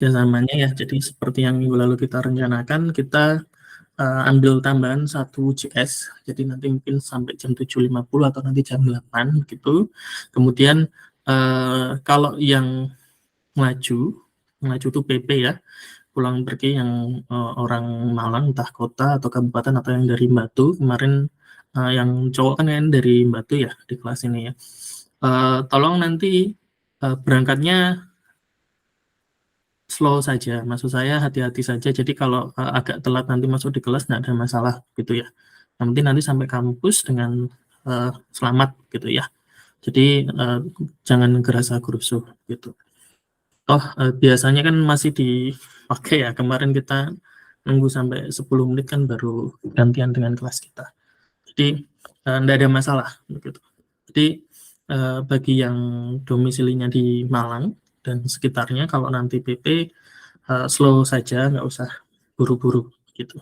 Zamannya ya. Jadi seperti yang minggu lalu kita rencanakan, kita ambil tambahan 1 JS. Jadi nanti mungkin sampai jam 7.50 atau nanti jam 8 gitu. Kemudian kalau yang maju tuh PP ya, pulang pergi yang orang Malang, entah kota atau kabupaten atau yang dari Batu. Kemarin yang cowok kan dari Batu ya di kelas ini ya. Tolong nanti berangkatnya slow saja, maksud saya hati-hati saja. Jadi kalau agak telat nanti masuk di kelas nggak ada masalah gitu ya. Yang penting nanti sampai kampus dengan selamat gitu ya. Jadi jangan gerasa gerusuh gitu. Biasanya kan masih dipakai ya. Kemarin kita nunggu sampai 10 menit kan baru gantian dengan kelas kita. Jadi nggak ada masalah gitu. Jadi bagi yang domisilinya di Malang dan sekitarnya, kalau nanti PP slow saja, nggak usah buru-buru gitu.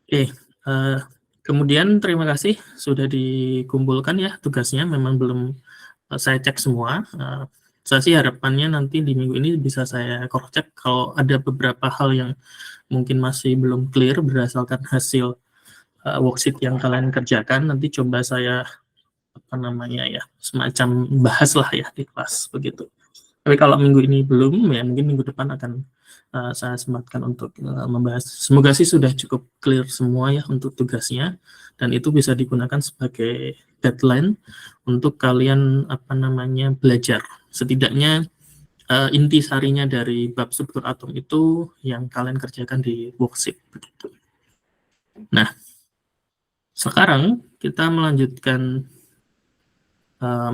Oke, kemudian terima kasih sudah dikumpulkan ya tugasnya. Memang belum saya cek semua. Saya sih harapannya nanti di minggu ini bisa saya cross check kalau ada beberapa hal yang mungkin masih belum clear berdasarkan hasil worksheet yang kalian kerjakan. Nanti coba saya semacam bahas lah ya di kelas begitu. Tapi kalau minggu ini belum, ya mungkin minggu depan akan saya sempatkan untuk membahas. Semoga sih sudah cukup clear semua ya untuk tugasnya, dan itu bisa digunakan sebagai deadline untuk kalian belajar. Setidaknya inti sarinya dari bab struktur atom itu yang kalian kerjakan di worksheet begitu. Nah, sekarang kita melanjutkan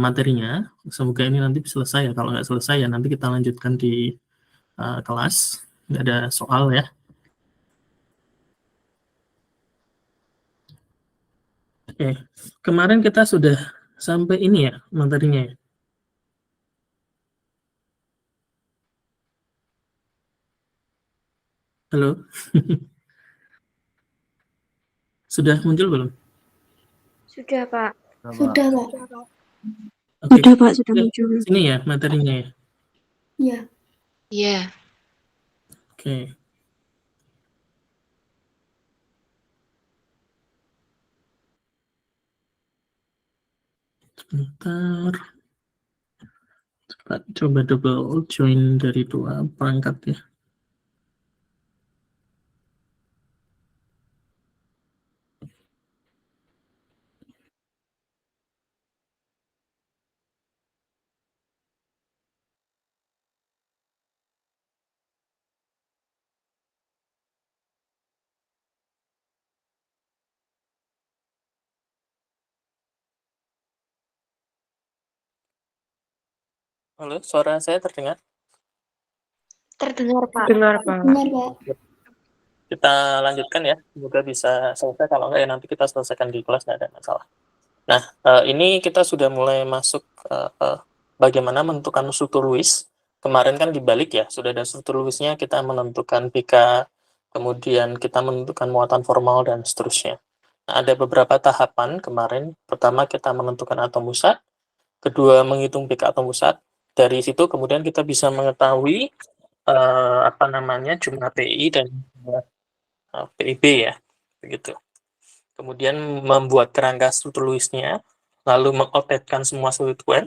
materinya. Semoga ini nanti selesai ya. Kalau nggak selesai ya nanti kita lanjutkan di kelas. Nggak ada soal ya. Oke, kemarin kita sudah sampai ini ya materinya ya. Halo? Sudah muncul belum? Sudah, Pak. Sudah, Pak. Oke. Sudah, Pak, sudah muncul. Sini ya materinya ya. Iya. Iya. Oke. Sebentar. Coba double join dari 2 perangkat ya. Halo, suara saya terdengar? Terdengar, Pak. Dengar, Pak. Benar, Pak. Kita lanjutkan ya, semoga bisa selesai. Kalau enggak ya nanti kita selesaikan di kelas, nggak ada masalah. Nah, ini kita sudah mulai masuk bagaimana menentukan struktur Lewis. Kemarin kan dibalik ya, sudah ada struktur Lewisnya, kita menentukan PK, kemudian kita menentukan muatan formal dan seterusnya. Nah, ada beberapa tahapan kemarin. Pertama kita menentukan atom pusat, kedua menghitung PK atom pusat. Dari situ kemudian kita bisa mengetahui jumlah PI dan PIB ya, begitu. Kemudian membuat kerangka struktur Lewisnya, lalu mengotetkan semua substituen,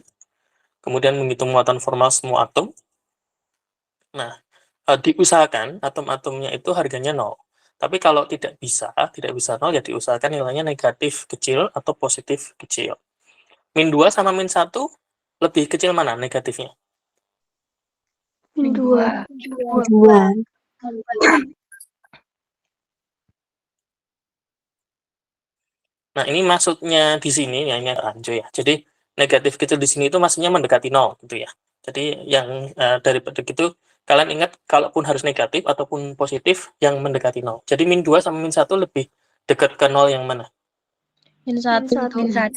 kemudian menghitung muatan formal semua atom. Nah, diusahakan atom-atomnya itu harganya 0. Tapi kalau tidak bisa 0, ya diusahakan nilainya negatif kecil atau positif kecil. Min 2 sama min 1, lebih kecil mana negatifnya? Min 2. 2. Nah, ini maksudnya di sini, ya ini rancu ya. Jadi, negatif kecil di sini itu maksudnya mendekati 0, gitu ya. Jadi, yang daripada itu, kalian ingat, kalaupun harus negatif ataupun positif, yang mendekati 0. Jadi, min 2 sama min 1 lebih dekat ke 0 yang mana? Min 1. Min 1.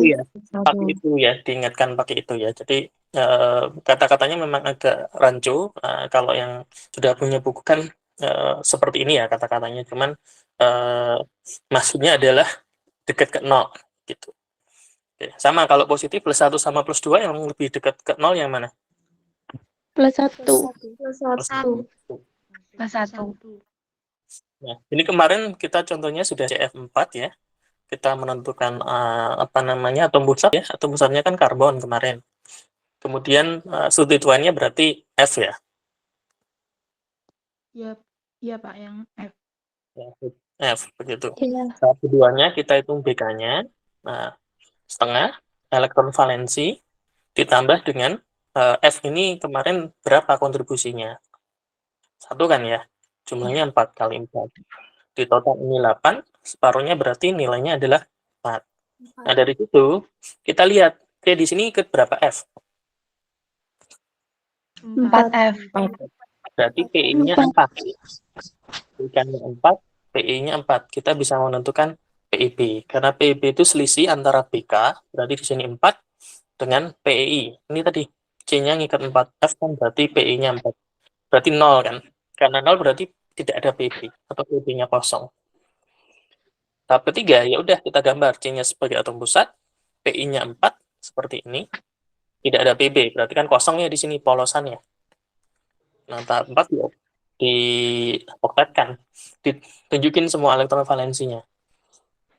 Iya, pakai itu ya, diingatkan pakai itu ya. Jadi, kata-katanya memang agak rancu. Kalau yang sudah punya buku kan seperti ini ya kata-katanya. Cuman, maksudnya adalah dekat ke 0 gitu. Oke, sama kalau positif plus 1 sama plus 2 yang lebih dekat ke 0 yang mana? Plus 1. Plus 1. Plus 1. Nah, ini kemarin kita contohnya sudah CF4 ya. Kita menentukan apa namanya atom pusat ya. Atom pusatnya kan karbon kemarin. Kemudian substituennya berarti F ya. Iya Pak, yang F. Ya, F begitu. Iya. Tahap keduanya kita hitung BK-nya. Nah, setengah elektron valensi ditambah dengan F ini kemarin berapa kontribusinya? 1 kan ya? Jumlahnya 4 kali 4. Di total ini 8, separuhnya berarti nilainya adalah 4. Nah, dari situ kita lihat, oke di sini ikut berapa F? 4F. Berarti PI-nya 4. Berikannya 4, PI-nya 4. Kita bisa menentukan PIB. Karena PIB itu selisih antara BK, berarti di sini 4, dengan PEI. Ini tadi, C-nya ngikat 4, F kan berarti PI-nya 4. Berarti 0 kan? Karena 0 berarti tidak ada PIB, atau PIB-nya kosong. Tahap ketiga, ya udah kita gambar C-nya sebagai atom pusat, PI-nya 4, seperti ini. Tidak ada PB, berarti kan kosong ya di sini polosannya. Nah, tahap 4 dioktetkan, ditunjukin semua elektron valensinya.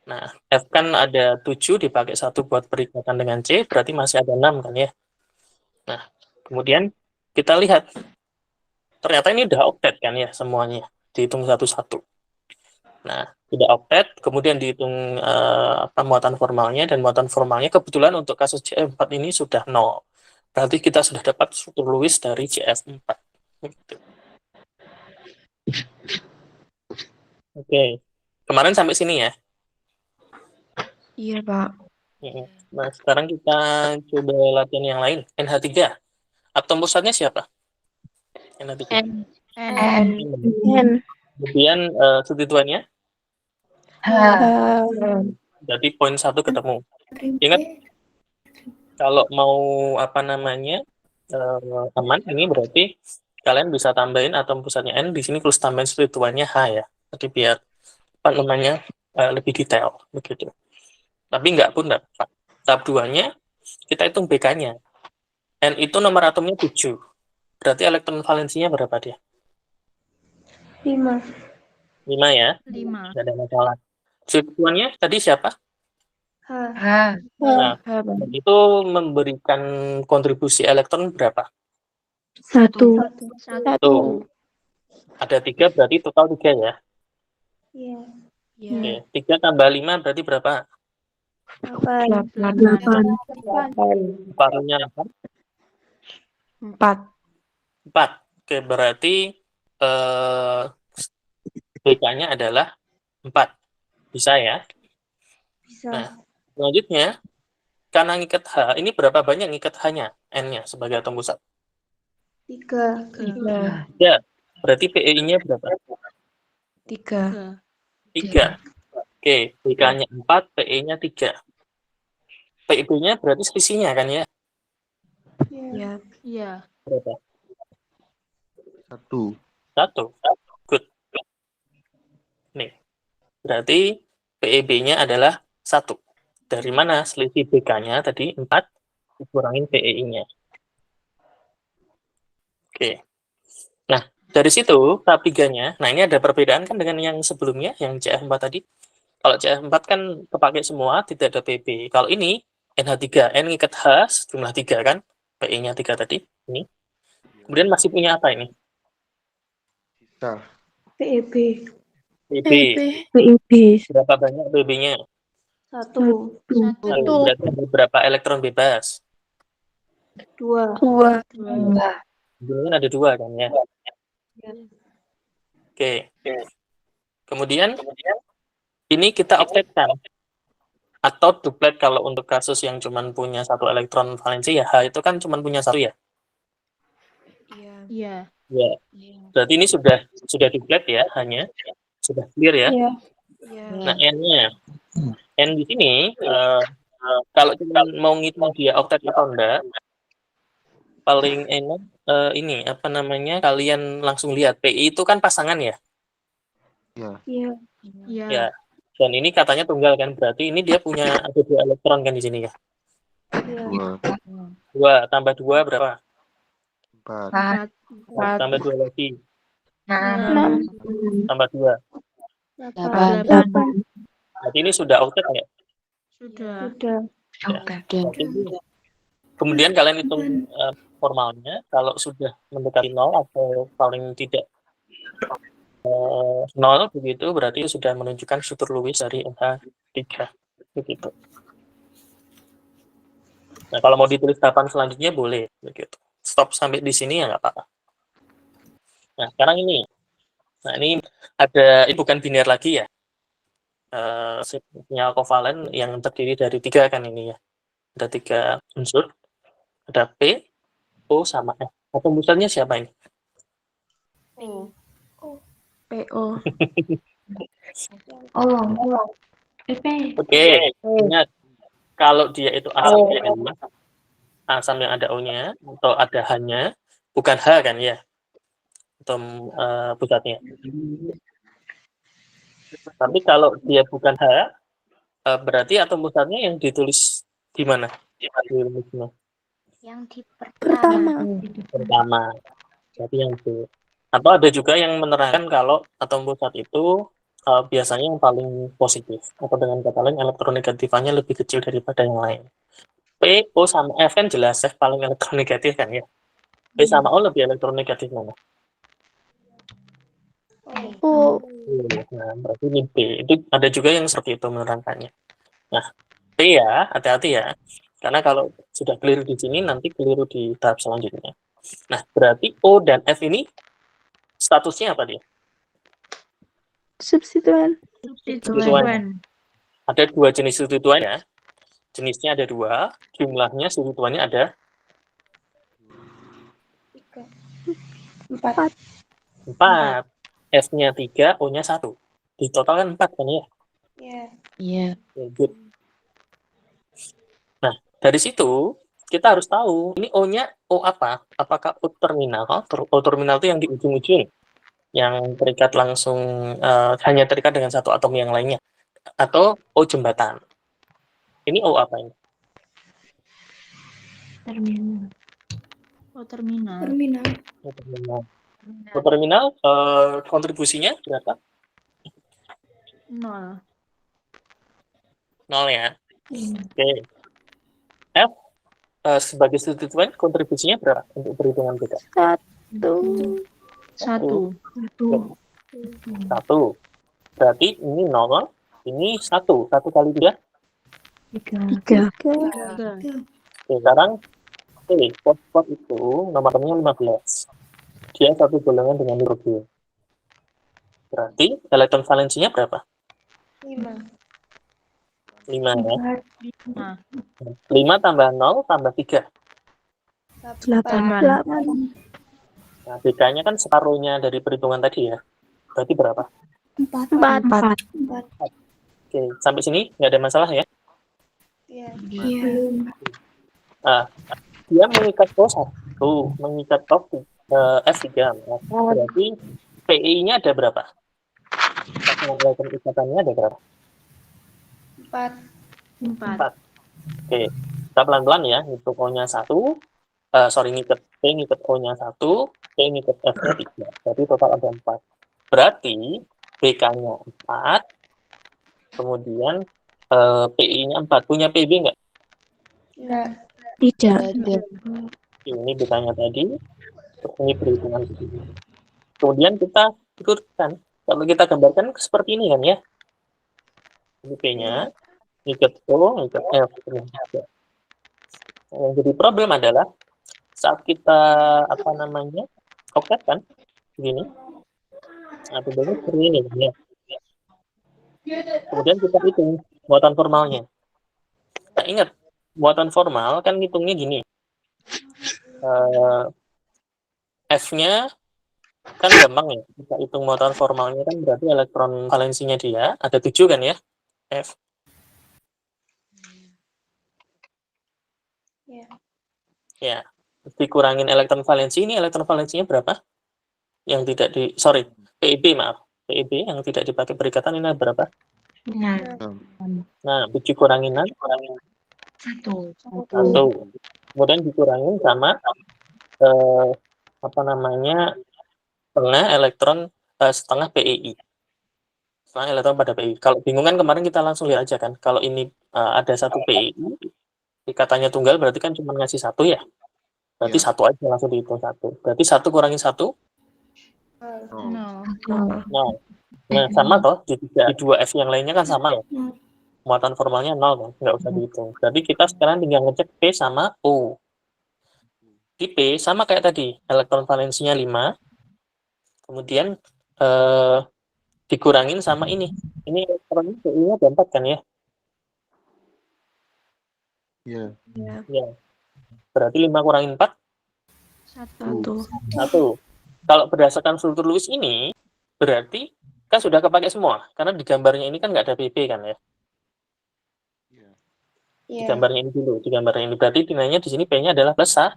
Nah, F kan ada 7, dipakai 1 buat perikatan dengan C, berarti masih ada 6 kan ya. Nah, kemudian kita lihat, ternyata ini udah oktet kan ya semuanya, dihitung satu-satu. Nah, tidak oktet, kemudian dihitung muatan formalnya, dan muatan formalnya kebetulan untuk kasus CF4 ini sudah 0. Berarti kita sudah dapat struktur Lewis dari CF4. Gitu. Oke, kemarin sampai sini ya. Iya Pak. Nah, sekarang kita coba latihan yang lain. NH3. Atom pusatnya siapa? NH3. N. Kemudian substituennya, H. berarti poin 1 ketemu. Ingat, kalau mau apa namanya aman, ini berarti kalian bisa tambahin atom pusatnya N, di sini terus tambahin substituennya H ya. Jadi biar apa namanya lebih detail begitu. Tapi enggak pun enggak. Tahap 2-nya kita hitung BK-nya. N itu nomor atomnya 7. Berarti elektron valensinya berapa dia? 5. 5 ya? 5. Tidak ada masalah. Substituennya tadi siapa? H. Nah, itu memberikan kontribusi elektron berapa? 1. Ada 3, berarti total 3 ya? Iya. Oke. 3 tambah 5 berarti berapa? 8. Separuhnya 4. 4. Oke, berarti BK-nya adalah 4. Bisa ya? Bisa. Nah, selanjutnya, karena ngikat H, ini berapa banyak ngikat H-nya? N-nya sebagai atom pusat? 3. 3. Ya, berarti PE-nya berapa? 3. 3. Oke, BK-nya 4, PE-nya 3. PIB-nya berarti selisihnya kan ya? Iya. Berapa? 1. 1. Good. Nih, berarti PEB-nya adalah 1. Dari mana selisih BK-nya tadi 4 dikurangin PEI-nya. Oke. Nah, dari situ tahap 3-nya, nah ini ada perbedaan kan dengan yang sebelumnya, yang CF4 tadi. Kalau CF4 kan kepakai semua, tidak ada PB. Kalau ini NH3, N ngikat H jumlah 3 kan, PE-nya 3 tadi, ini. Kemudian masih punya apa ini? Sisa. PEB. PB. PEB. Berapa banyak PB-nya? 1. Berarti ada berapa elektron bebas? 2. Kemudian ada 2 kan ya? Oke. Kemudian ini kita oktetkan. Atau duplet kalau untuk kasus yang cuma punya 1 elektron valensi ya, H itu kan cuma punya 1 ya? Iya. Ya. Berarti ini sudah duplet ya, hanya sudah clear ya. Nah, N-nya. N di sini kalau cuma mau ngitung dia oktet atau enggak, paling enak ini apa namanya? Kalian langsung lihat PI itu kan pasangan ya. Iya. Ya. Dan ini katanya tunggal kan, berarti ini dia punya ada 2 elektron kan di sini ya. 2. 2 tambah 2 berapa? 4. 4. Tambah 2 lagi. 6. Tambah 2. 8. 8. Berarti ini sudah outed nggak? Sudah. Sudah. Berarti ini. Kemudian kalian hitung formalnya. Kalau sudah mendekati 0 atau paling tidak 0 begitu, berarti sudah menunjukkan struktur Lewis dari NH3. Begitu. Nah, kalau mau ditulis tahapan selanjutnya boleh. Begitu. Stop sampai di sini ya nggak apa-apa. Nah, sekarang ini. Nah, ini ini bukan biner lagi ya. Sinyal kovalen yang terdiri dari 3 kan ini ya. Ada 3 unsur. Ada P, O, sama F. Atau misalnya siapa ini? PO. Oke, ingat. Kalau dia itu asam yang ada O-nya, atau ada H-nya, bukan H kan ya? Atom pusatnya. Tapi kalau dia bukan H, berarti atom pusatnya yang ditulis di mana? Di rumusnya? Yang di Pertama. Jadi yang itu. Atau ada juga yang menerangkan kalau atom pusat itu biasanya yang paling positif. Atau dengan kata lain, elektronegatifnya lebih kecil daripada yang lain. P, O, sama F kan jelas F paling elektronegatif kan ya. P sama O lebih elektronegatif mana? O. Nah, berarti ini P. Itu ada juga yang seperti itu menerangkannya. Nah, P ya, hati-hati ya. Karena kalau sudah keliru di sini, nanti keliru di tahap selanjutnya. Nah, berarti O dan F ini statusnya apa dia? Substituen. Substituan. Ada 2 jenis substituan ya. Jenisnya ada 2, jumlahnya substituannya ada 4. 4. F-nya 3, O-nya 1. Di total kan 4 kan ya? Iya. Good. Nah, dari situ kita harus tahu ini O-nya O apa? Apakah O terminal? O terminal itu yang di ujung-ujung, yang terikat langsung hanya terikat dengan satu atom yang lainnya, atau O jembatan. Ini O apa ini? terminal. O terminal kontribusinya berapa? 0. 0 ya. Oke. F sebagai substituen kontribusinya berapa untuk perhitungan kita? 1. 1. Berarti ini 0, ini 1. 1 kali 3? 3. 3. Oke, sekarang fosfat itu nomornya 15. Dia satu golongan dengan hidrogen. Berarti elektron valensinya berapa? 5 ya. 5 tambah 0 tambah 3. 8. Nah, bedanya kan separuhnya dari perhitungan tadi ya. Berarti berapa? 4. Oke, sampai sini nggak ada masalah ya. Nah, dia mengikat O1, mengikat F3. Berarti PI-nya ada berapa? Elektron ikatannya ada berapa? 4. Oke, kita pelan-pelan ya. Ngikat O-nya 1. Ngikat P, ngikat O-nya 1. P, ngikat F-nya 3. Berarti total ada 4. Berarti BK-nya 4. Kemudian PI-nya 4. Punya PB nggak? Tidak. Ini BK-nya tadi. Ini perhitungan begini. Kemudian kita ikutkan. Kalau kita gambarkan seperti ini kan ya. Ini P-nya. Ngikat O, ngikat F. Yang jadi problem adalah saat kita oktet kan begini. Nah, bentuknya seperti ini kan ya. Kemudian kita hitung muatan formalnya. Nah, ingat, muatan formal kan hitungnya gini. F-nya kan gampang ya. Kita hitung muatan formalnya kan berarti elektron valensinya dia ada 7 kan ya. F. Ya. Dikurangin elektron valensi, ini elektron valensinya berapa? Yang tidak PEB maaf. PEB yang tidak dipakai perikatan ini berapa? 6. Nah, 7 kurangin 6, 1. 1. Kemudian dikurangin sama apa namanya, setengah PII. Setengah elektron pada PII. Kalau bingung kan kemarin kita langsung lihat aja kan. Kalau ini ada 1 PII, ikatanya tunggal berarti kan cuma ngasih 1 ya. Berarti Ya. 1 aja langsung dihitung 1. Berarti 1 kurangi 1, Nol. nah. Nah, sama toh di 2F yang lainnya kan sama ya. Muatan formalnya 0 kan, nggak usah dihitung. Berarti kita sekarang tinggal ngecek P sama O. Di P sama kayak tadi, elektron valensinya 5, kemudian dikurangin sama ini. Ini elektronnya PI-nya ada 4 kan ya? Iya. Ya. Berarti 5 kurangin 4, 1. 1. Kalau berdasarkan struktur Lewis ini, berarti kan sudah kepake semua. Karena di gambarnya ini kan nggak ada PP kan ya. Iya. Di gambarnya ini dulu, di gambarnya ini. Berarti nilainya di sini P-nya adalah plus 1.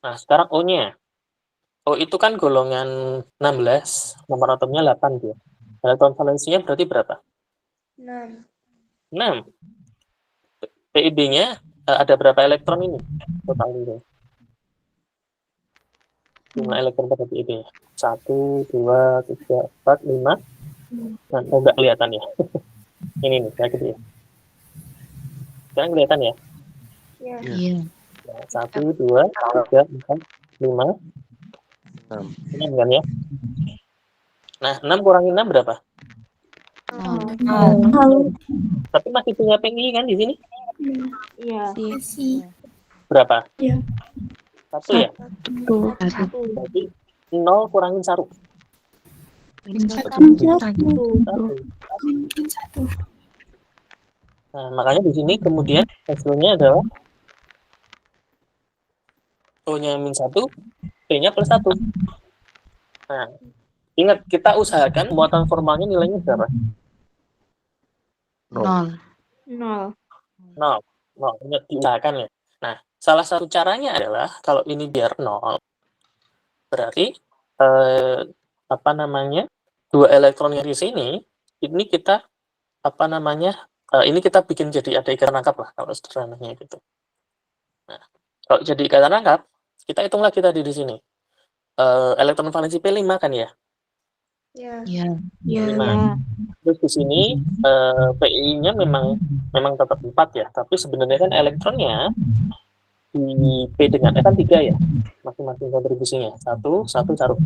Nah, sekarang O-nya. O itu kan golongan 16, nomor atomnya 8 dia. Elektron valensinya berarti berapa? 6. PIB-nya ada berapa elektron ini? Total ini. Jumlah elektron pada PIB. 1, 2, 3, 4, 5. Nah, nggak kelihatan ya. Ini nih, kayak gitu ya. Sekarang kelihatan ya? Iya. 1, 2, 3, 4, 5. 6 kan ya? Nah, 6 kurangi 6 berapa? Tapi masih punya PI kan di sini? Iya. Berapa? Iya. 1 ya? Berarti 0 kurangin 1. 1. Nah, makanya di sini kemudian hasilnya adalah O-nya min 1, P-nya plus 1. Nah, ingat kita usahakan muatan formalnya nilainya berapa? 0. 0. 0. Ingat diusahakan ya. Nah, salah satu caranya adalah kalau ini biar 0, berarti apa namanya, 2 elektron yang di sini, ini kita apa namanya, ini kita bikin jadi ada ikatan rangkap lah kalau sederhananya gitu. Nah, kalau jadi ikatan rangkap, kita hitung lagi tadi di sini. Elektron valensi P5 kan ya? Iya. 5. Terus di sini PI-nya memang tetap 4 ya, tapi sebenarnya kan elektronnya di P dengan E kan 3 ya, masing-masing kontribusinya. 1, 1, 1.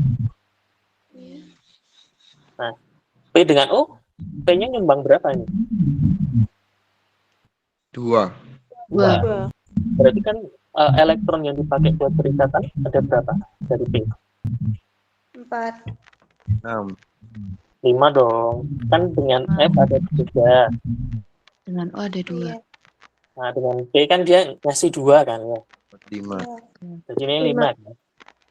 Nah, P dengan O, P-nya nyumbang berapa ini? 2. 2. Berarti kan elektron yang dipakai buat perikatan ada berapa dari P? 6. 5 dong. Kan dengan F ada 3. Dengan O ada 2. Nah, dengan P kan dia ngasih 2 kan ya. 5. Jadi ini 5 kan.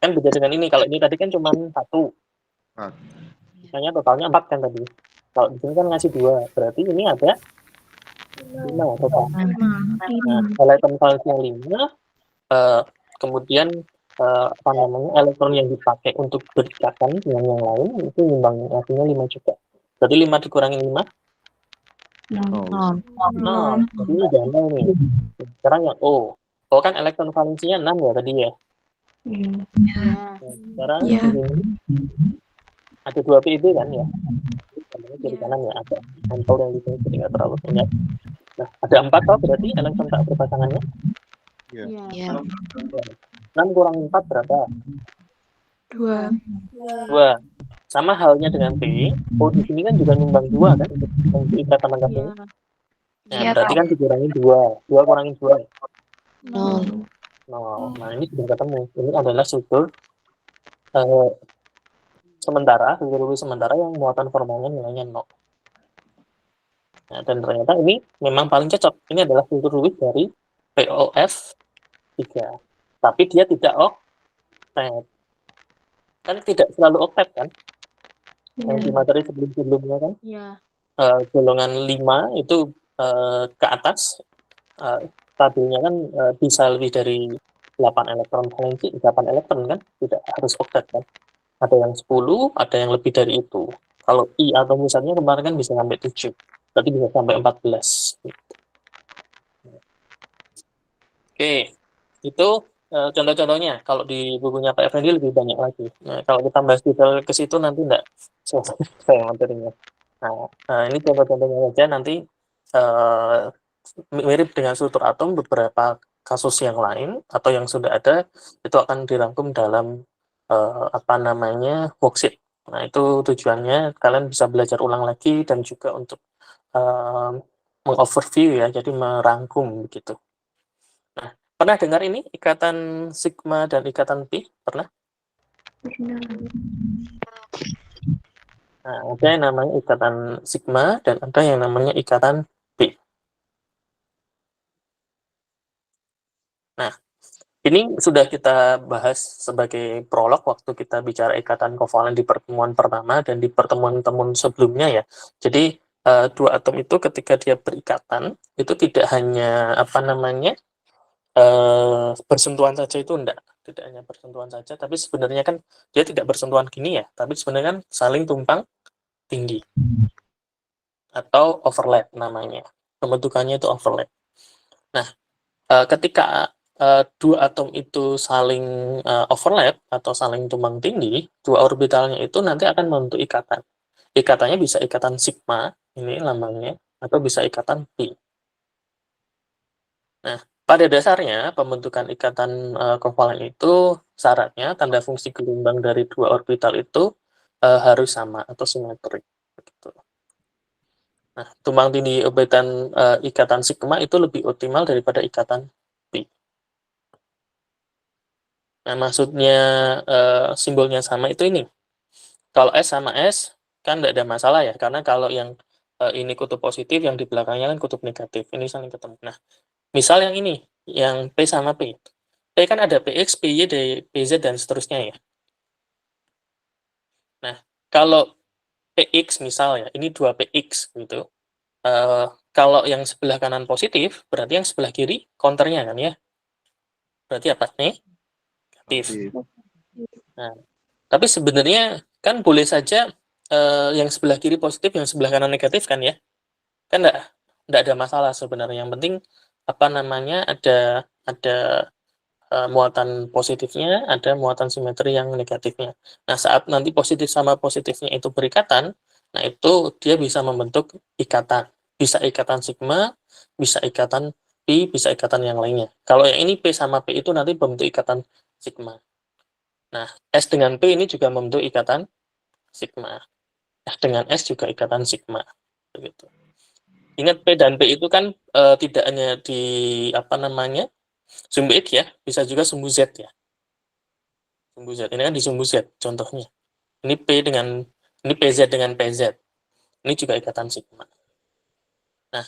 Kan beda dengan ini. Kalau ini tadi kan cuma 1. 4. Misalnya totalnya 4 kan tadi. Kalau di sini kan ngasih 2. Berarti ini ada 5 total. Nah, elektron valensinya 5. Kemudian apa namanya, elektron yang dipakai untuk berikatan dengan yang lain itu nyumbang artinya 5 juga. Berarti 5 dikurangi 5? 0. Jadi ini udah 0 nih. Sekarang yang O. O kan elektron valensinya 6 ya tadi ya. Nah, sekarang di sini ada 2 PIB kan ya. Kiri kanan ya, ada kontrol yang di sini jadi nggak terlalu banyak. Nah, ada 4 toh berarti elektron tak berpasangannya. Iya. 6 kurang 4 berapa? 2. 2. Sama halnya dengan P, O di sini kan juga nyumbang 2 kan untuk ikatan rangkap ini. Nah, Iya. berarti kan dikurangin 2. 2 kurangin 2. 0. Nah, ini sudah ketemu. Ini adalah struktur sementara, struktur sementara yang muatan formalnya nilainya 0. Nah, dan ternyata ini memang paling cocok. Ini adalah struktur Lewis dari POF 3. Tapi dia tidak oktet. Kan tidak selalu oktet kan? Yang di materi sebelum-sebelumnya kan? Golongan 5 itu ke atas, tabelnya kan bisa lebih dari 8 elektron valensi, 8 elektron kan? Tidak harus oktet kan? Ada yang 10, ada yang lebih dari itu. Kalau I atau misalnya kemarin kan bisa sampai 7. Berarti bisa sampai 14. Oke, itu contoh-contohnya kalau di bukunya Pak Effendi lebih banyak lagi. Nah, kalau kita bahas detail ke situ nanti enggak selesai materinya. Nah, ini contoh-contohnya saja nanti mirip dengan struktur atom, beberapa kasus yang lain atau yang sudah ada itu akan dirangkum dalam apa namanya worksheet. Nah, itu tujuannya kalian bisa belajar ulang lagi dan juga untuk mengoverview ya, jadi merangkum begitu. Nah, pernah dengar ini ikatan sigma dan ikatan pi? Pernah? Nah, ada yang namanya ikatan sigma dan ada yang namanya ikatan pi. Nah, ini sudah kita bahas sebagai prolog waktu kita bicara ikatan kovalen di pertemuan pertama dan di pertemuan-pertemuan sebelumnya ya. Jadi dua atom itu ketika dia berikatan itu tidak hanya apa namanya bersentuhan saja, itu tidak hanya bersentuhan saja, tapi sebenarnya kan dia tidak bersentuhan gini ya, tapi sebenarnya kan saling tumpang tindih atau overlap namanya. Pembentukannya itu overlap. Nah, ketika dua atom itu saling overlap atau saling tumpang tindih, dua orbitalnya itu nanti akan membentuk ikatan. Ikatannya bisa ikatan sigma, ini lambangnya, atau bisa ikatan pi. Nah, pada dasarnya pembentukan ikatan kovalen itu syaratnya tanda fungsi gelombang dari dua orbital itu harus sama atau simetrik. Begitu. Nah, tumpang tindih ikatan sigma itu lebih optimal daripada ikatan pi. Nah, maksudnya simbolnya sama itu ini. Kalau S sama S kan tidak ada masalah ya, karena kalau yang ini kutub positif, yang di belakangnya kan kutub negatif. Ini saling ketemu. Nah, misal yang ini, yang P sama P. P kan ada PX, PY, PZ, dan seterusnya ya. Nah, kalau PX misal ya, ini 2 PX gitu. Kalau yang sebelah kanan positif, berarti yang sebelah kiri counternya kan ya. Berarti apa? Negatif. Nah, tapi sebenarnya kan boleh saja yang sebelah kiri positif, yang sebelah kanan negatif kan ya. Kan enggak ada masalah sebenarnya. Yang penting apa namanya ada muatan positifnya, ada muatan simetri yang negatifnya. Nah, saat nanti positif sama positifnya itu berikatan, nah itu dia bisa membentuk ikatan. Bisa ikatan sigma, bisa ikatan pi, bisa ikatan yang lainnya. Kalau yang ini P sama P itu nanti membentuk ikatan sigma. Nah, S dengan P ini juga membentuk ikatan sigma. S dengan S juga ikatan sigma. Begitu. Ingat P dan P itu kan tidak hanya di apa namanya sumbu X ya, bisa juga sumbu Z ya. Sumbu Z, ini kan di sumbu Z contohnya. Ini ini PZ dengan PZ. Ini juga ikatan sigma. Nah,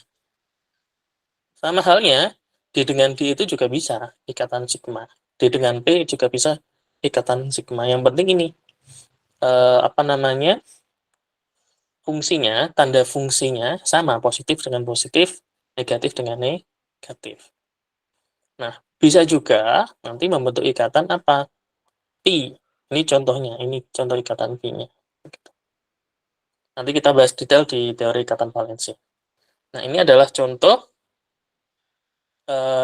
sama halnya, D dengan D itu juga bisa ikatan sigma. D dengan P juga bisa ikatan sigma. Yang penting ini, apa namanya, fungsinya, tanda fungsinya sama, positif dengan positif, negatif dengan negatif. Nah, bisa juga nanti membentuk ikatan apa? Pi. Ini contohnya, ini contoh ikatan pi-nya. Nanti kita bahas detail di teori ikatan valensi. Nah, ini adalah contoh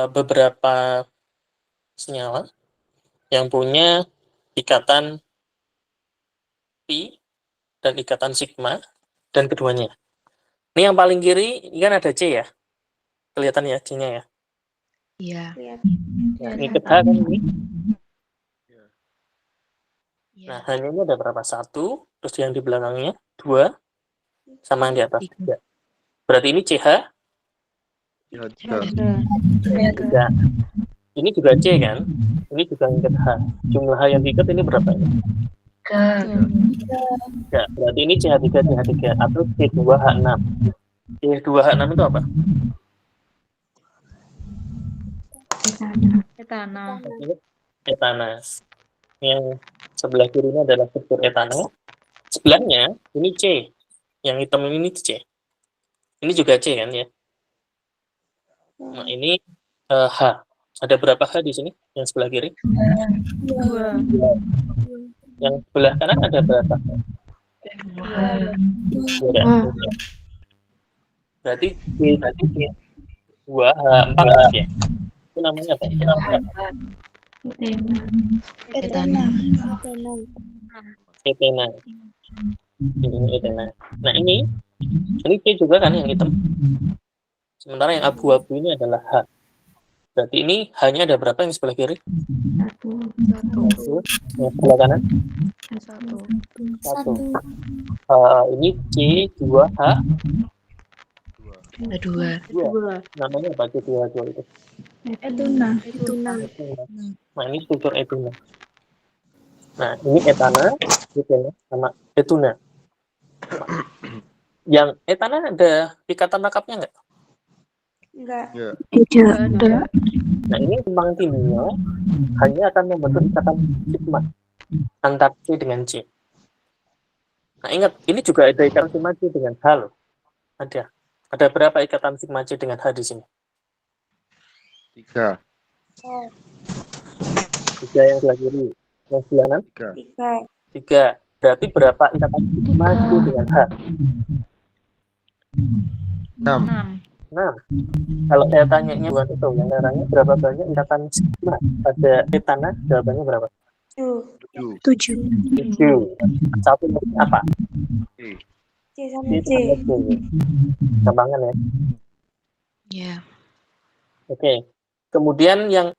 beberapa senyawa yang punya ikatan pi dan ikatan sigma dan keduanya. Ini yang paling kiri, ini kan ada C ya? Kelihatan ya C-nya ya? Iya. Nah, ini ke H kan ini. Nah, hanya ini ada berapa? 1, terus yang di belakangnya 2, sama yang di atas 3. Berarti ini CH. Ya, 3. Ini juga C kan? Ini juga ikat H. Jumlah H yang diikat ini berapa ini? 3. Berarti ini CH3, CH3 atau C2H6. C2H6 itu apa? Etana. Etana. Yang sebelah kiri ini adalah struktur etana. Sebelahnya ini C. Yang hitam ini C. Ini juga C kan ya? Nah, ini H. Ada berapa H di sini? Yang sebelah kiri? 2. Yang sebelah kanan ada berapa? 2. Berarti C 2 H 4 ya? Itu namanya apa? Etana. Etena. Ini etena. Nah ini C juga kan yang hitam. Sementara yang abu-abu ini adalah H. Berarti ini H-nya ada berapa yang sebelah kiri? Satu. Yang sebelah kanan? Satu. Ini C2H. Ada dua. Namanya apa C2H2 itu? Etuna. Nah ini struktur etuna. Nah ini etana, etena, sama etuna. Yang etana ada ikatan rangkapnya nggak? Ya. Tidak ada. Nah ini tumpang tindihnya hanya akan membentuk ikatan sigma antar C dengan C. Nah ingat, ini juga ada ikatan sigma C dengan H loh. Ada. Ada berapa ikatan sigma C dengan H di sini? 3. 3 yang sebelah kiri. Yang sebelah kanan? 3. 3. Berarti berapa ikatan sigma C dengan H? 6. 6. Kalau saya tanya bukan itu, yang caranya berapa banyak ikatan sigma pada etana, jawabannya berapa? 7. 7. 7. Satu lagi apa? C. C sama C. Gampangan ya. Ya. Oke. Kemudian yang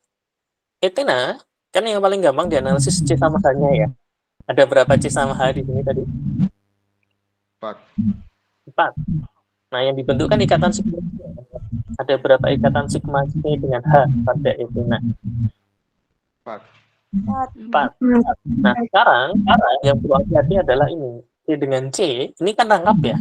etena, kan yang paling gampang dianalisis C sama H-nya ya. Ada berapa C sama H di sini tadi? 4. 4. Nah, yang dibentukkan ikatan sigma. Ada berapa ikatan sigma C dengan H pada etena? 4. 4. Nah, sekarang yang perlu hati-hati adalah ini. C dengan C, ini kan rangkap ya.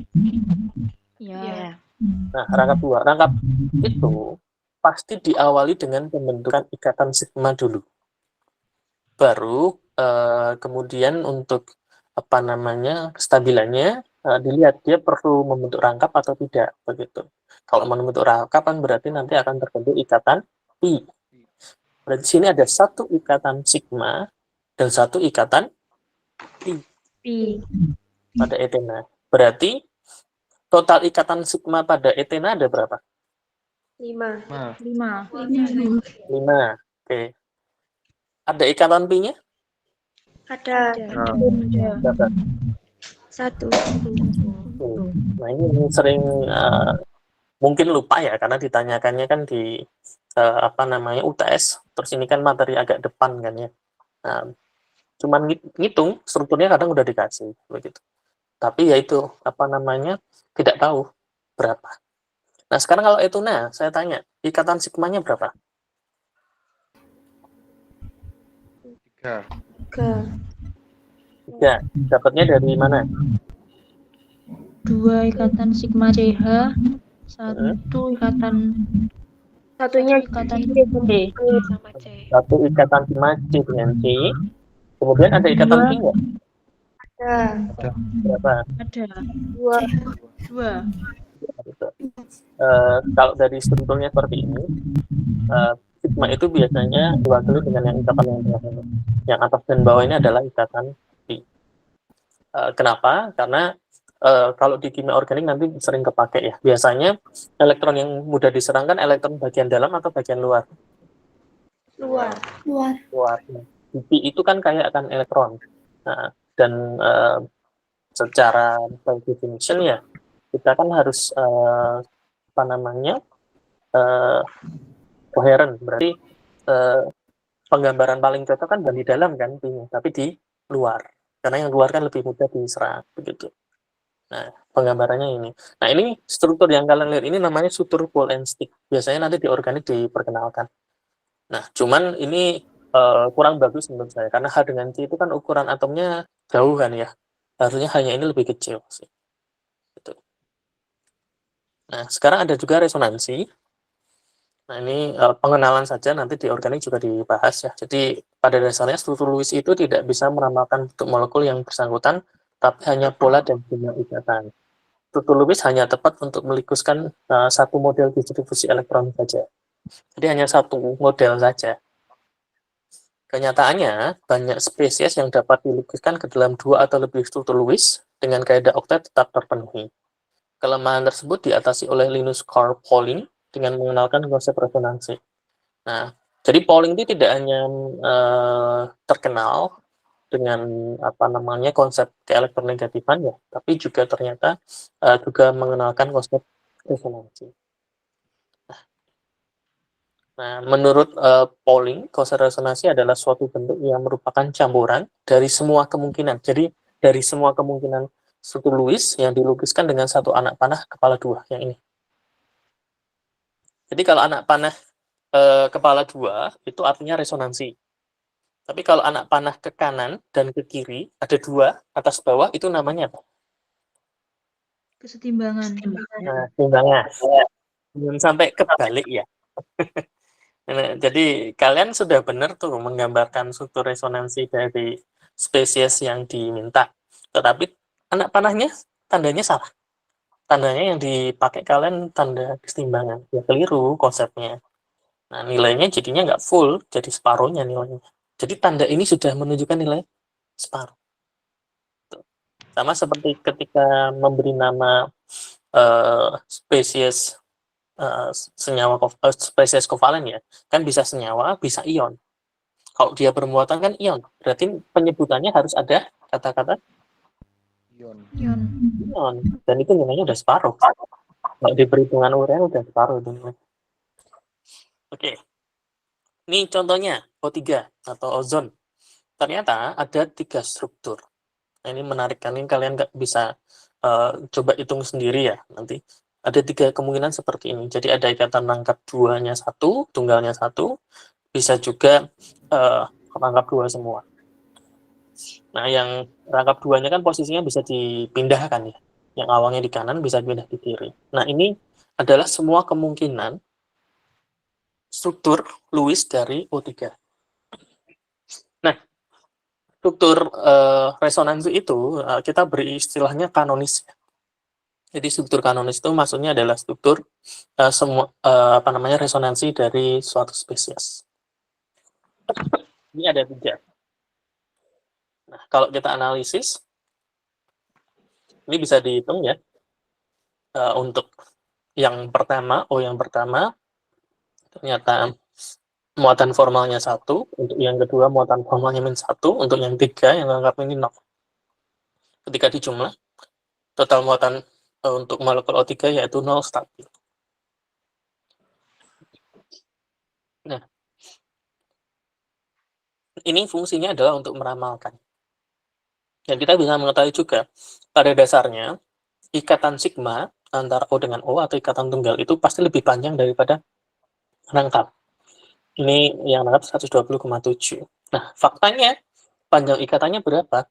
Ya. Nah, rangkap 2. Rangkap itu pasti diawali dengan pembentukan ikatan sigma dulu. Baru kemudian untuk apa namanya kestabilannya dilihat dia perlu membentuk rangkap atau tidak begitu. Kalau membentuk rangkap kan berarti nanti akan terbentuk ikatan pi. Berarti sini ada satu ikatan sigma dan satu ikatan pi pada etena. Berarti total ikatan sigma pada etena ada berapa? 5. 5. Oke. Ada ikatan pi-nya? Ada. Berapa? 1. Nah ini sering mungkin lupa ya karena ditanyakannya kan di apa namanya UTS, terus ini kan materi agak depan kan ya. Nah, cuman ngitung strukturnya kadang udah dikasih begitu. Tapi ya itu apa namanya tidak tahu berapa. Nah sekarang kalau etuna saya tanya ikatan sigmanya berapa? 3. 3. Dapatnya dari mana? 2 ikatan sigma CH, 1 ikatan ikatan C. Satu ikatan sigma C dengan C. Kemudian ada ikatan pi nggak? Berapa? Ada 2. Kalau dari strukturnya seperti ini, sigma itu biasanya diwakili dengan yang ikatan yang tengah ini. Yang atas dan bawah ini adalah ikatan pi. Kenapa? Karena kalau di kimia organik nanti sering kepake ya. Biasanya elektron yang mudah diserang kan elektron bagian dalam atau bagian luar? Luar. Luar. Di pi itu kan kayak akan elektron. Nah, dan secara by definition ya kita kan harus apa namanya koheren. Berarti penggambaran paling cocok kan bukan di dalam kan pi-nya, tapi di luar. Karena yang luar kan lebih mudah diserang begitu. Nah, penggambarannya ini. Nah, ini struktur yang kalian lihat ini namanya struktur ball and stick. Biasanya nanti di organik diperkenalkan. Nah, cuman ini kurang bagus menurut saya karena H dengan C itu kan ukuran atomnya jauh kan ya. Harusnya hanya ini lebih kecil sih. Gitu. Nah, sekarang ada juga resonansi. Nah, ini pengenalan saja, nanti di organik juga dibahas ya. Jadi, pada dasarnya struktur Lewis itu tidak bisa meramalkan bentuk molekul yang bersangkutan, tapi hanya pola dan jumlah ikatan. Struktur Lewis hanya tepat untuk melukiskan satu model distribusi elektron saja. Jadi, hanya satu model saja. Kenyataannya, banyak spesies yang dapat dilukiskan ke dalam 2 atau lebih struktur Lewis dengan kaidah oktet tetap terpenuhi. Kelemahan tersebut diatasi oleh Linus Carl Pauling dengan mengenalkan konsep resonansi. Nah, Jadi Pauling itu tidak hanya terkenal dengan konsep keelektronegatifan ya, tapi juga ternyata juga mengenalkan konsep resonansi. Nah, menurut Pauling, konsep resonansi adalah suatu bentuk yang merupakan campuran dari semua kemungkinan. Jadi dari semua kemungkinan struktur Lewis yang dilukiskan dengan satu anak panah kepala dua yang ini. Jadi kalau anak panah kepala dua itu artinya resonansi. Tapi kalau anak panah ke kanan dan ke kiri ada dua atas bawah itu namanya apa? Kesetimbangan. Nah, timbangan. Belum sampai kebalik ya. Nah, jadi kalian sudah benar tuh menggambarkan struktur resonansi dari spesies yang diminta. Tetapi anak panahnya tandanya salah. Tandanya yang dipakai kalian tanda kesetimbangan. Ya keliru konsepnya. Nah, nilainya jadinya nggak full, jadi separuhnya nilainya. Jadi tanda ini sudah menunjukkan nilai separuh. Tuh. Sama seperti ketika memberi nama spesies spesies kovalen ya, kan bisa senyawa, bisa ion. Kalau dia bermuatan kan ion, berarti penyebutannya harus ada kata-kata Ion. ion, dan itu nilainya udah separuh. Kalau di perhitungan urean udah separuh itu nilai. Oke. Ini contohnya O3 atau ozon. Ternyata ada 3 struktur. Nah, ini menarik kan, ini kalian nggak bisa coba hitung sendiri ya nanti. Ada 3 kemungkinan seperti ini. Jadi ada ikatan rangkap duanya 1, tunggalnya 1, bisa juga rangkap 2 semua. Nah, yang rangkap duanya kan posisinya bisa dipindahkan ya. Yang awalnya di kanan bisa pindah di kiri. Nah, ini adalah semua kemungkinan struktur Lewis dari O3. Nah, struktur resonansi itu kita beri istilahnya kanonis. Jadi struktur kanonis itu maksudnya adalah struktur semua resonansi dari suatu spesies. Ini ada 3. Nah, kalau kita analisis, ini bisa dihitung ya. Untuk yang pertama, yang pertama, ternyata muatan formalnya 1, untuk yang kedua muatan formalnya -1, untuk yang 3 yang anggap ini 0. Ketika dijumlah, total muatan untuk molekul O3 yaitu 0 stabil. Nah, ini fungsinya adalah untuk meramalkan. Dan kita bisa mengetahui juga, pada dasarnya, ikatan sigma antara O dengan O atau ikatan tunggal itu pasti lebih panjang daripada rangkap. Ini yang rangkap 120,7. Nah, faktanya, panjang ikatannya berapa?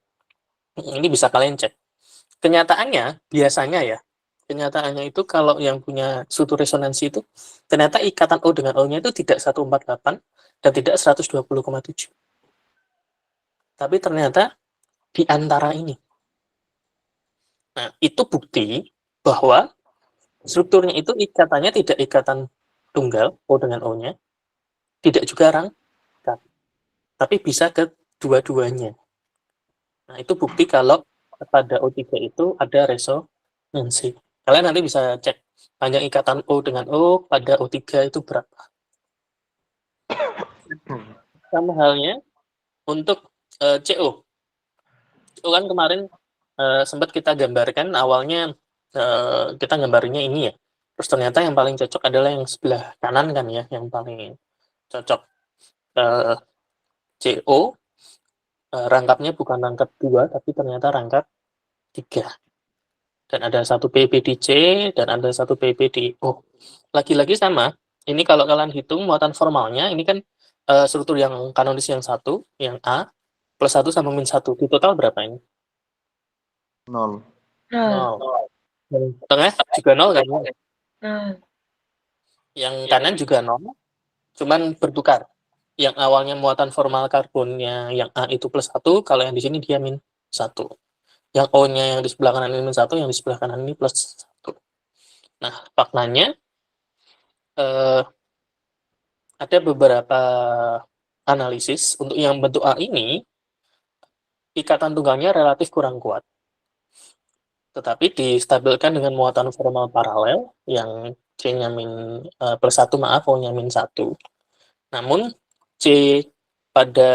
Ini bisa kalian cek. Kenyataannya, biasanya ya, kenyataannya itu kalau yang punya struktur resonansi itu, ternyata ikatan O dengan O-nya itu tidak 148 dan tidak 120,7. Tapi ternyata di antara ini. Nah, itu bukti bahwa strukturnya itu ikatannya tidak ikatan tunggal, O dengan O-nya, tidak juga rangkap, tapi bisa ke dua-duanya. Nah, itu bukti kalau pada O3 itu ada resonansi. Kalian nanti bisa cek panjang ikatan O dengan O pada O3 itu berapa. Sama halnya untuk CO. CO kan kemarin sempat kita gambarkan awalnya kita gambarnya ini ya. Terus ternyata yang paling cocok adalah yang sebelah kanan kan ya, yang paling cocok. CO rangkapnya bukan rangkap 2 tapi ternyata rangkap 3. Dan ada satu PP di C dan ada satu PP di O. Lagi-lagi sama. Ini kalau kalian hitung muatan formalnya, ini kan struktur yang kanonis yang 1, yang A, plus 1 sama min 1. Di total berapa ini? 0. 0. Tengah juga 0 kan? Yang kanan juga 0, cuman bertukar. Yang awalnya muatan formal karbonnya yang A itu plus 1, kalau yang di sini dia min 1. Yang O-nya yang di sebelah kanan ini min 1, yang di sebelah kanan ini plus 1. Nah, faktanya ada beberapa analisis untuk yang bentuk A ini, ikatan tunggalnya relatif kurang kuat. Tetapi distabilkan dengan muatan formal paralel yang C-nya min plus 1, O-nya min 1. Namun C pada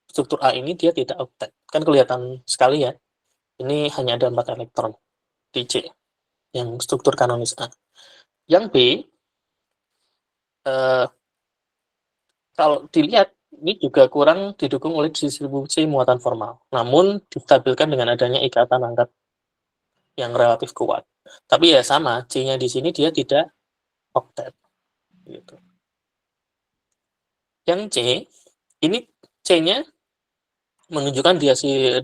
struktur A ini dia tidak oktet. Kan kelihatan sekali ya. Ini hanya ada 4 elektron di C yang struktur kanonis A. Yang B, kalau dilihat ini juga kurang didukung oleh distribusi muatan formal. Namun distabilkan dengan adanya ikatan angkat yang relatif kuat. Tapi ya sama, C-nya di sini dia tidak oktet. Gitu. Yang C, ini C-nya menunjukkan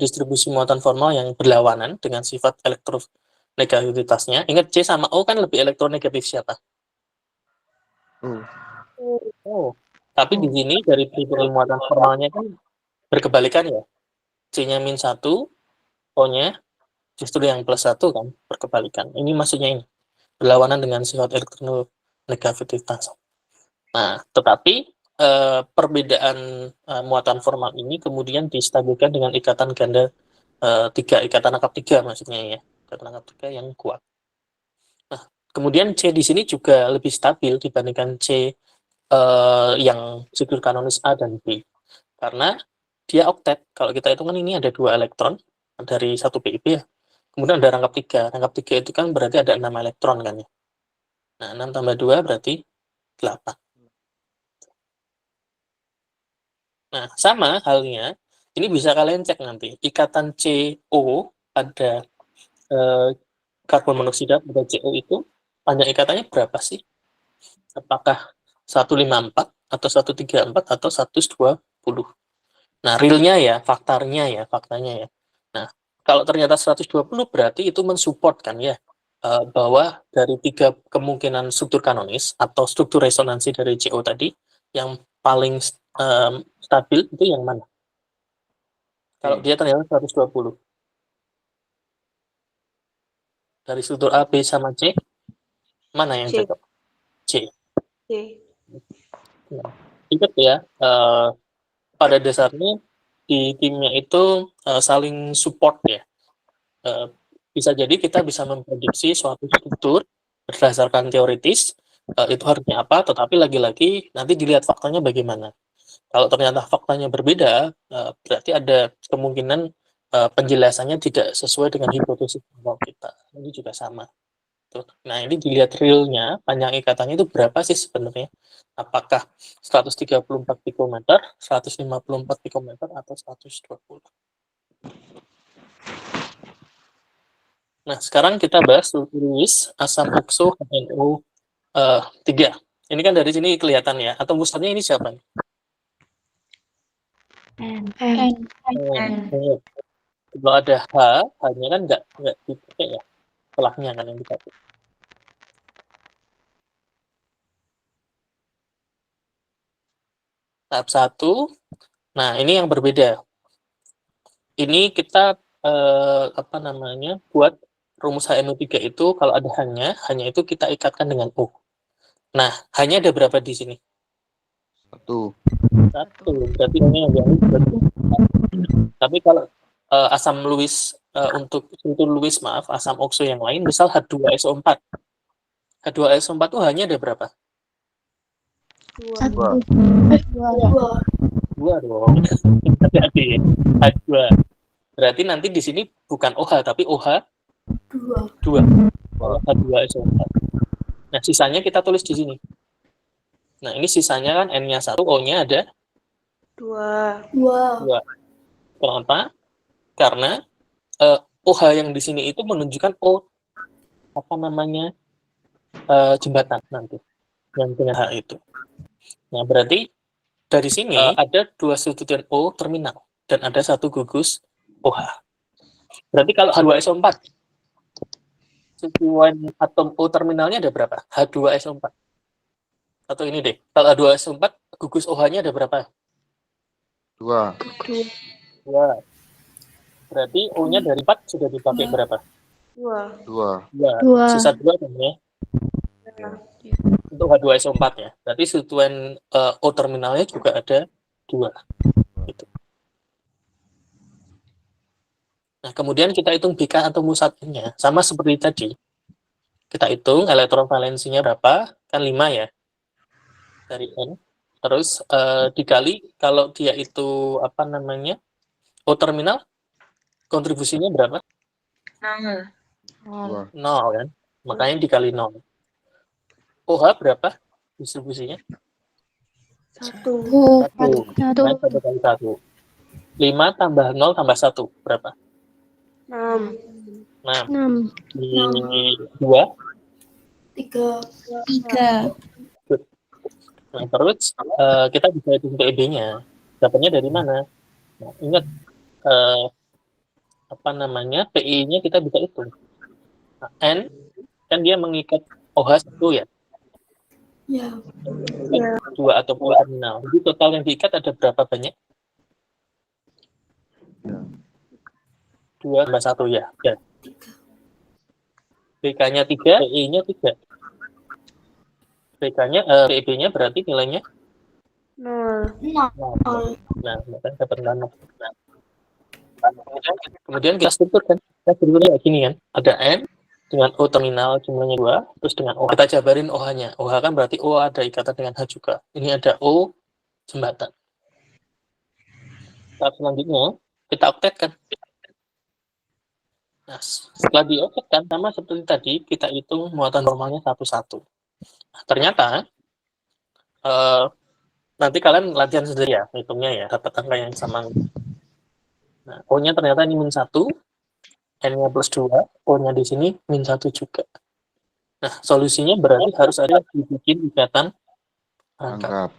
distribusi muatan formal yang berlawanan dengan sifat elektronegativitasnya. Ingat C sama O kan lebih elektronegatif siapa? Oh. Tapi di sini dari muatan formalnya kan berkebalikan ya. C-nya -1, O-nya justru yang +1 kan, berkebalikan. Ini maksudnya ini, berlawanan dengan sifat elektronegativitas. Nah, tetapi perbedaan muatan formal ini kemudian distabilkan dengan ikatan ganda 3, ikatan angkat 3 maksudnya ya, ikatan angkat 3 yang kuat. Nah, kemudian C di sini juga lebih stabil dibandingkan C yang struktur kanonis A dan B, karena dia oktet. Kalau kita hitung kan ini ada 2 elektron dari satu PIB ya, kemudian ada rangkap 3. Rangkap 3 itu kan berarti ada 6 elektron kan ya. Nah, 6 tambah 2 berarti 8. Nah, sama halnya, ini bisa kalian cek nanti, ikatan CO pada karbon monoksida pada CO itu, panjang ikatannya berapa sih? Apakah 154 atau 134 atau 120? Nah, realnya ya, faktanya ya. Nah, kalau ternyata 120 berarti itu mensupport kan ya, bahwa dari 3 kemungkinan struktur kanonis atau struktur resonansi dari CO tadi, yang paling stabil itu yang mana? Kalau dia ternyata 120. Dari struktur A, B, sama C, mana yang C. cocok? C. C. Nah, ingat ya, pada dasarnya di kimia itu saling support ya. Bisa jadi kita bisa memprediksi suatu struktur berdasarkan teoritis, itu harusnya apa, tetapi lagi-lagi nanti dilihat faktanya bagaimana. Kalau ternyata faktanya berbeda, berarti ada kemungkinan penjelasannya tidak sesuai dengan hipotesis awal kita. Ini juga sama. Tuh. Nah, ini dilihat realnya, panjang ikatannya itu berapa sih sebenarnya? Apakah 134 pikometer, 154 pikometer, atau 120? Nah, sekarang kita bahas Lewis, asam okso, HNO 3. Ini kan dari sini kelihatan ya, atau pusatnya ini siapa? N. Kalau ada H, H-nya kan nggak dipakai ya, setelahnya kan yang dipakai. Tahap 1, nah ini yang berbeda. Ini kita buat rumus HNO3 itu kalau ada hanya itu kita ikatkan dengan O. Nah, hanya ada berapa di sini? 1. Berarti ini yang berarti. Tapi kalau asam Lewis untuk Lewis asam okso yang lain, misal H2SO4. H2SO4 itu hanya ada berapa? 2. 2 dong. Hati-hati ya. H2. Berarti nanti di sini bukan OH tapi OH 2. H2SO4. Nah, sisanya kita tulis di sini. Nah, ini sisanya kan N-nya 1, O-nya ada 2. 2. Kenapa? Karena OH yang di sini itu menunjukkan jembatan nanti yang dengan H itu. Nah, berarti dari sini ada 2 substituen O terminal dan ada 1 gugus OH. Berarti kalau H2SO4 substituen atom O terminalnya ada berapa? H2SO4. Atau ini deh, kalau H2SO4 gugus OH-nya ada berapa? 2. Berarti O-nya dari 4 sudah dipakai berapa? 2. Sisa 2 kan ya? Untuk H2SO4 ya. Berarti substituen O terminalnya juga ada 2. Gitu. Nah, kemudian kita hitung BK atau musatnya. Sama seperti tadi. Kita hitung elektron valensinya berapa? Kan 5 ya. Dari N. Terus dikali kalau dia itu apa namanya? O terminal kontribusinya berapa? 0. 2. 0 kan? Makanya dikali 0. OH berapa distribusinya? 1. 1. Nah, 1 kali 1. 5 tambah 0 tambah 1 berapa? 6. 6. 6. Di 2. 3. Nah, terus kita bisa hitung PEB-nya. Dapatnya dari mana? Nah, ingat apa namanya? PI-nya kita bisa hitung. Nah, N kan dia mengikat OH 1 ya. Ya. Dua ataupun terminal. Jadi total yang diikat ada berapa banyak? 2 tambah 1 ya. PK-nya 3, PI-nya 3. PK-nya, PEB-nya berarti nilainya 0. 0. Nah, maka dapat 0. Nah, kemudian kita strukturkan. Kita strukturnya kayak gini kan. Ada N dengan O terminal jumlahnya 2, terus dengan O. Kita jabarin OH-nya. OH kan berarti O ada ikatan dengan H juga. Ini ada O jembatan. Tahap selanjutnya, kita oktetkan. Nah, setelah dioktetkan, sama seperti tadi, kita hitung muatan normalnya satu-satu. Nah, ternyata, nanti kalian latihan sendiri ya, hitungnya ya, dapat angka yang sama. Nah, O-nya ternyata ini min 1, N-nya plus 2, O-nya di sini min 1 juga. Nah, solusinya berarti harus ada dibikin ikatan rangkap. Rangkap.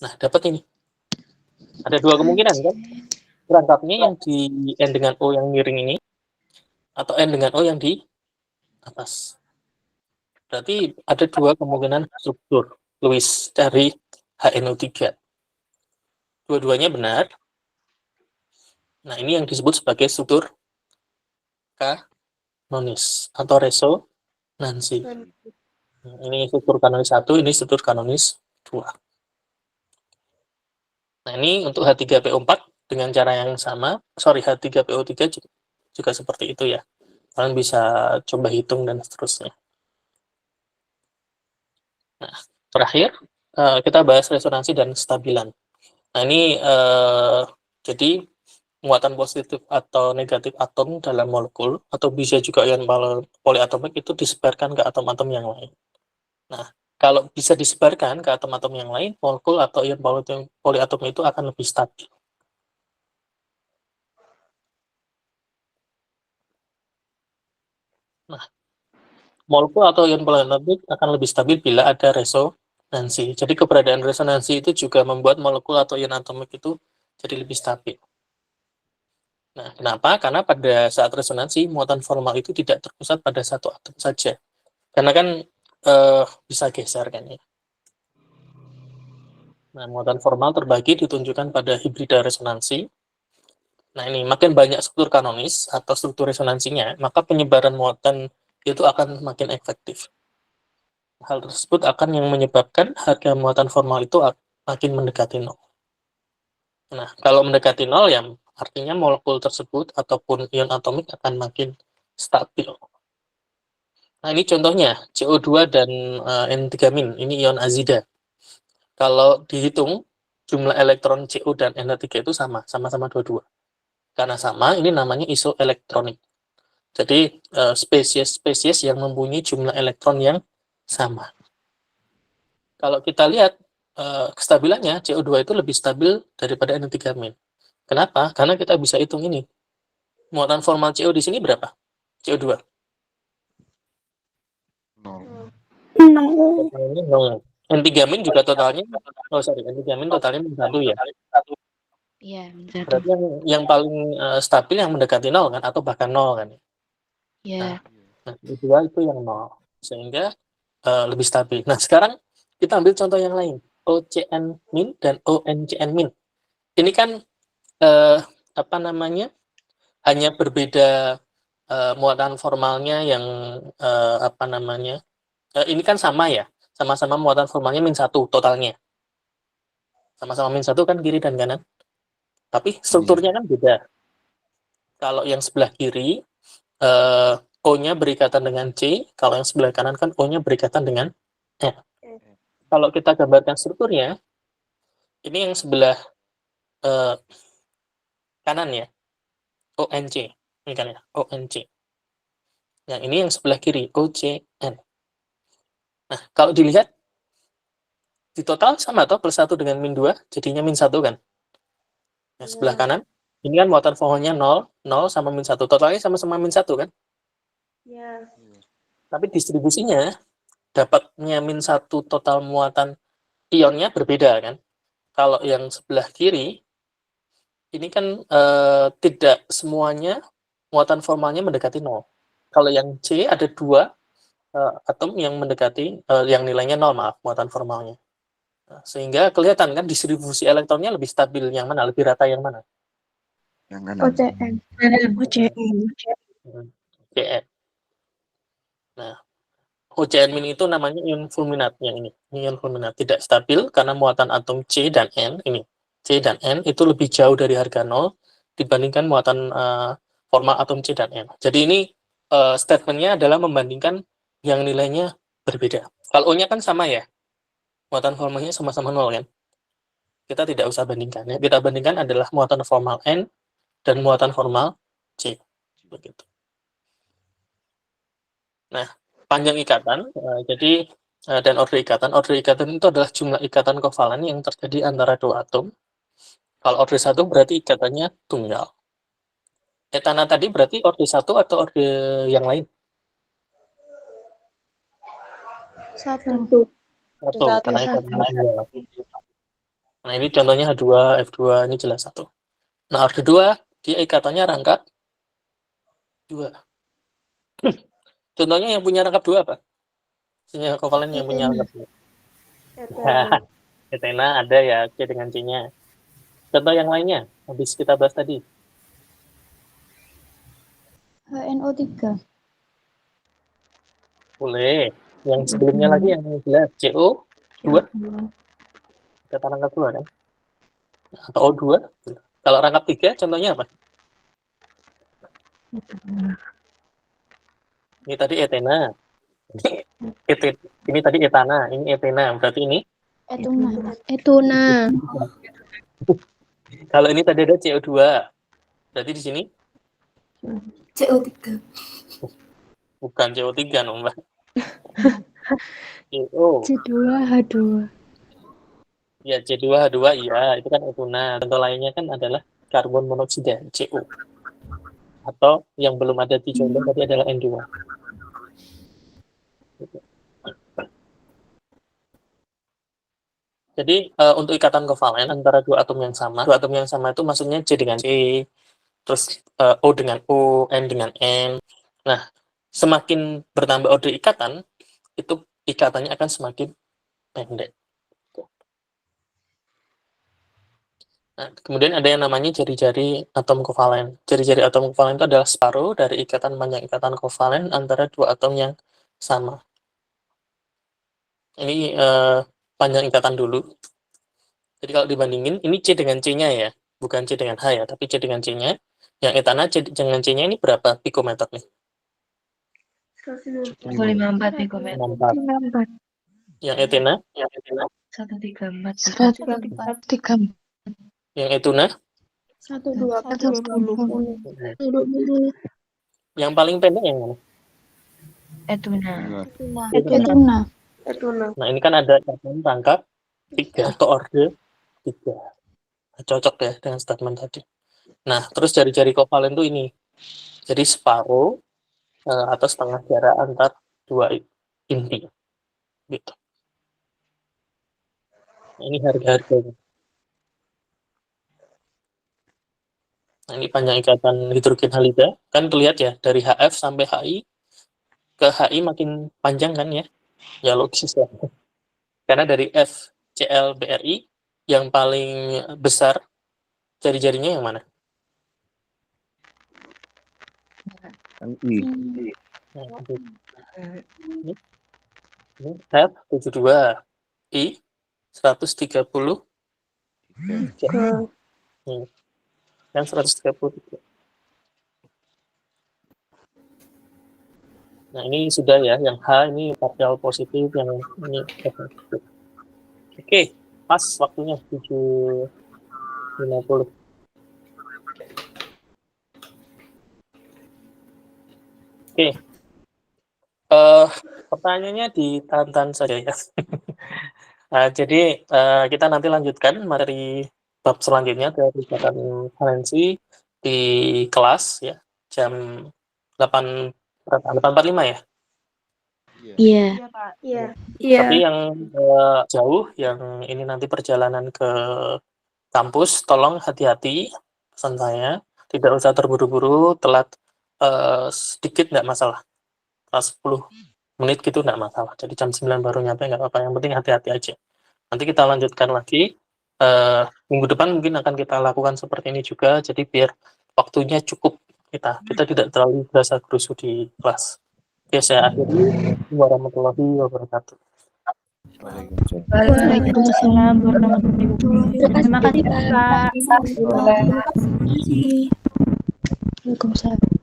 Nah, dapat ini. Ada dua kemungkinan kan? Rangkapnya yang di N dengan O yang miring ini, atau N dengan O yang di atas. Berarti ada dua kemungkinan struktur Lewis dari HNO3. Dua-duanya benar. Nah, ini yang disebut sebagai struktur kanonis atau resonansi. Nah, ini struktur kanonis 1, ini struktur kanonis 2. Nah, ini untuk H3PO4 dengan cara yang sama. Sorry, H3PO3 juga seperti itu ya. Kalian bisa coba hitung dan seterusnya. Nah, terakhir kita bahas resonansi dan stabilan. Nah, ini jadi muatan positif atau negatif atom dalam molekul, atau bisa juga ion poliatomik itu disebarkan ke atom-atom yang lain. Nah, kalau bisa disebarkan ke atom-atom yang lain, molekul atau ion poliatom itu akan lebih stabil. Nah, molekul atau ion poliatomik akan lebih stabil bila ada resonansi. Jadi keberadaan resonansi itu juga membuat molekul atau ion atomik itu jadi lebih stabil. Nah, kenapa? Karena pada saat resonansi, muatan formal itu tidak terpusat pada satu atom saja. Karena kan bisa geser kan ya. Nah, muatan formal terbagi ditunjukkan pada hibrida resonansi. Nah, ini makin banyak struktur kanonis atau struktur resonansinya, maka penyebaran muatan itu akan makin efektif. Hal tersebut akan yang menyebabkan harga muatan formal itu makin mendekati 0. Nah, kalau mendekati 0 ya artinya molekul tersebut ataupun ion atomik akan makin stabil. Nah, ini contohnya CO2 dan N3-. Ini ion azida. Kalau dihitung, jumlah elektron CO dan NH3 itu sama-sama 22. Karena sama, ini namanya isoelektronik. Jadi, spesies-spesies yang mempunyai jumlah elektron yang sama. Kalau kita lihat, kestabilannya, CO2 itu lebih stabil daripada NH3-. Kenapa? Karena kita bisa hitung ini. Muatan formal CO di sini berapa? CO2. 0. Totalnya 0. N3- juga totalnya, N3- totalnya 1 ya. Iya, min 1. Berarti yang paling stabil yang mendekati 0 kan, atau bahkan 0 kan. Iya. Nah, kedua itu yang 0. Sehingga lebih stabil. Nah, sekarang kita ambil contoh yang lain. OCN- dan ONCN-. Ini kan apa namanya? Hanya berbeda muatan formalnya yang apa namanya? Ini kan sama ya. Sama-sama muatan formalnya min 1 totalnya. Sama-sama min 1 kan kiri dan kanan. Tapi strukturnya kan beda. Kalau yang sebelah kiri O-nya berikatan dengan C, kalau yang sebelah kanan kan O-nya berikatan dengan N. kalau kita gambarkan strukturnya, ini yang sebelah kanan ya, ONC. Ini kan ya, ONC. Yang ini yang sebelah kiri, OCN. Nah, kalau dilihat, di total sama toh, plus 1 dengan min 2, jadinya min 1 kan? Nah, sebelah Iya. kanan, ini kan muatan formalnya 0, 0 sama min 1. Totalnya sama-sama min 1 kan? Ya. Tapi distribusinya, dapatnya min 1 total muatan ionnya berbeda kan? Kalau yang sebelah kiri, ini kan tidak semuanya muatan formalnya mendekati 0. Kalau yang C ada 2 atom yang mendekati, yang nilainya 0, maaf, muatan formalnya. Nah, sehingga kelihatan kan distribusi elektronnya lebih stabil yang mana, lebih rata yang mana? Yang kanan. OCN. OCN. OCN. Nah, OCN min itu namanya ion fulminat yang ini. Ion fulminat tidak stabil karena muatan atom C dan N ini. C dan N itu lebih jauh dari harga 0 dibandingkan muatan formal atom C dan N. Jadi ini statementnya adalah membandingkan yang nilainya berbeda. Kalau O-nya kan sama ya, muatan formalnya sama-sama 0 kan. Kita tidak usah bandingkan. Yang kita bandingkan adalah muatan formal N dan muatan formal C. Begitu. Nah, panjang ikatan, jadi dan order ikatan itu adalah jumlah ikatan kovalen yang terjadi antara dua atom. Kalau order 1 berarti ikatannya tunggal. Etana tadi berarti order 1 atau order yang lain? Satu. Satu, karena ikatannya tunggal. Nah, ini contohnya H2, F2, ini jelas 1. Nah, order 2, dia ikatannya rangka 2. Contohnya yang punya rangkap 2 apa? Senyawa kovalen yang punya rangkap 2. Etana. Etena ada ya, C dengan C-nya. Contoh yang lainnya, habis kita bahas tadi. HNO3. Boleh. Yang sebelumnya lagi yang jelas CO2, kata rangkap 2 kan? Atau O2. Kalau rangkap 3, contohnya apa? Ini tadi etena. Ini tadi etana, ini etena. Berarti ini? Etuna. Kalau ini tadi ada CO2. Berarti di sini? CO3. Bukan CO3, no, Mbak. CO. C2H2. Ya, C2H2, iya. Itu kan etuna. Contoh lainnya kan adalah karbon monoksida, CO. Atau yang belum ada di contoh tadi adalah N2. Jadi untuk ikatan kovalen antara dua atom yang sama itu maksudnya C dengan C, terus O dengan O, N dengan N. Nah, semakin bertambah order ikatan, itu ikatannya akan semakin pendek. Nah, kemudian ada yang namanya jari-jari atom kovalen. Jari-jari atom kovalen itu adalah separuh dari ikatan panjang ikatan kovalen antara dua atom yang sama. Ini panjang ikatan dulu. Jadi kalau dibandingin, ini C dengan C-nya ya, bukan C dengan H ya, tapi C dengan C-nya. Yang etana C dengan C-nya ini berapa pikometer nih? 154 pikometer. 64. Yang etena? 134. 134. Yang etuna? 120. Yang paling pendek yang mana? Etuna. Etuna. Etuna. Nah, ini kan ada rangkap 3 atau order 3. Nah, cocok ya dengan statement tadi. Nah, terus jari-jari kovalen itu ini. Jadi separuh atau setengah jarak antar dua inti. Gitu. Nah, ini harga-harganya. Nah, ini panjang ikatan hidrogen halida. Kan terlihat ya, dari HF sampai HI, ke HI makin panjang kan ya. Ya logis lah. Karena dari F, Cl, BRI, yang paling besar jari-jarinya yang mana? Yang I. Nah, ini F 72, I 130, dan 133. Nah, ini sudah ya, yang H ini partial positif, yang ini negatif. Oke, pas waktunya 7.50. Oke. Pertanyaannya ditahan-tahan saja ya. Jadi kita nanti lanjutkan materi bab selanjutnya dari kegiatan valensi di kelas ya jam 8.45 ya. Iya. Tapi yang jauh, yang ini nanti perjalanan ke kampus, tolong hati-hati, pesan saya, tidak usah terburu-buru, telat sedikit nggak masalah, 10 menit gitu nggak masalah, jadi jam 9 baru nyampe nggak apa-apa, yang penting hati-hati aja. Nanti kita lanjutkan lagi, minggu depan mungkin akan kita lakukan seperti ini juga, jadi biar waktunya cukup kita tidak terlalu berasa gerusu di kelas. Oke, saya akhiri. Warahmatullahi wabarakatuh. Waalaikumsalam warahmatullahi wabarakatuh. Terima kasih Pak. Waalaikumsalam.